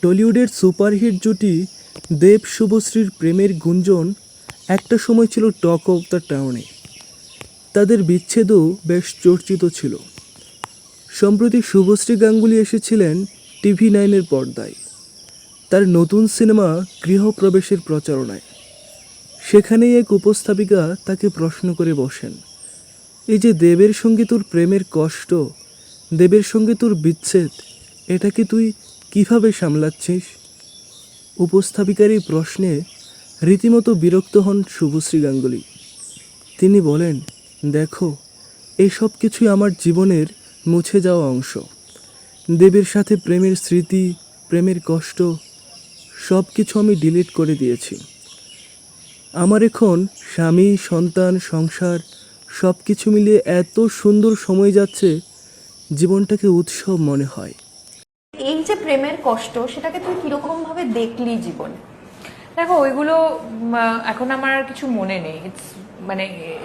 টলিউডের superhit জুটি দেব শুভশ্রীর প্রেমের গুঞ্জন একটা সময় ছিল টক অফ দ্য টাউনে। তাদের বিচ্ছেদও বেশ চর্চিত ছিল। সম্প্রতি শুভশ্রী গাঙ্গুলি এসেছিলেন টিভি9-এর পর্দায় তার নতুন সিনেমা গৃহপ্রবেশের প্রচারণায়। সেখানেই এক উপস্থাপিকা তাকে প্রশ্ন করে বসেন, এই যে দেবের সঙ্গে তোর প্রেমের কষ্ট, দেবের সঙ্গে তোর বিচ্ছেদ, এটাকে তুই কিভাবে সামলাচ্ছিস? উপস্থাপিকার এই প্রশ্নে রীতিমতো বিরক্ত হন শুভশ্রী গাঙ্গুলি। তিনি বলেন, দেখো, এসব কিছুই আমার জীবনের মুছে যাওয়া অংশ। দেবের সাথে প্রেমের স্মৃতি, প্রেমের কষ্ট সব কিছু আমি ডিলিট করে দিয়েছি। আমার এখন স্বামী, সন্তান, সংসার সব কিছু মিলিয়ে এত সুন্দর সময় যাচ্ছে, জীবনটাকে উৎসব মনে হয়। এই যে প্রেমের কষ্ট, সেটাকে তুই কিরকম ভাবে দেখলি জীবনে? দেখো, ওইগুলো এখন আমার আর কিছু মনে নেই।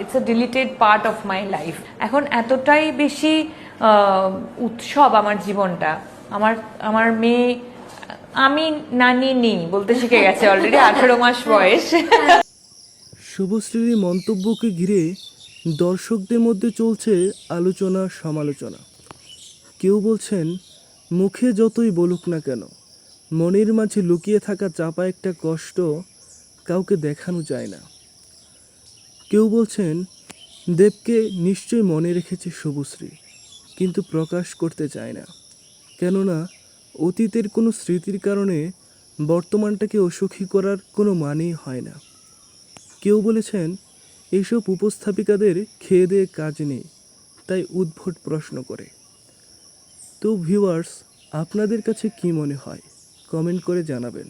It's a deleted part of my life. এখন এতটাই বেশি উৎসব আমার জীবনটা। আমার আমার মেয়ে, আমি নানি নেই বলতে শিখে গেছে অলরেডি, 18 মাস বয়স। শুভশ্রীর এই মন্তব্যকে ঘিরে দর্শকদের মধ্যে চলছে আলোচনা সমালোচনা। কেউ বলছেন, মুখে যতই বলুক না কেন, মনের মাঝে লুকিয়ে থাকা চাপা একটা কষ্ট কাউকে দেখানো যায় না। কেউ বলছেন, দেবকে নিশ্চয়ই মনে রেখেছে শুভশ্রী, কিন্তু প্রকাশ করতে চায় না, কেননা অতীতের কোনো স্মৃতির কারণে বর্তমানটাকে অসুখী করার কোনো মানেই হয় না। কেউ বলেছেন, এইসব উপস্থাপিকাদের খেয়ে দেয়ে কাজ নেই, তাই উদ্ভট প্রশ্ন করে। তো ভিউয়ার্স, আপনাদের কাছে কি মনে হয় কমেন্ট করে জানাবেন।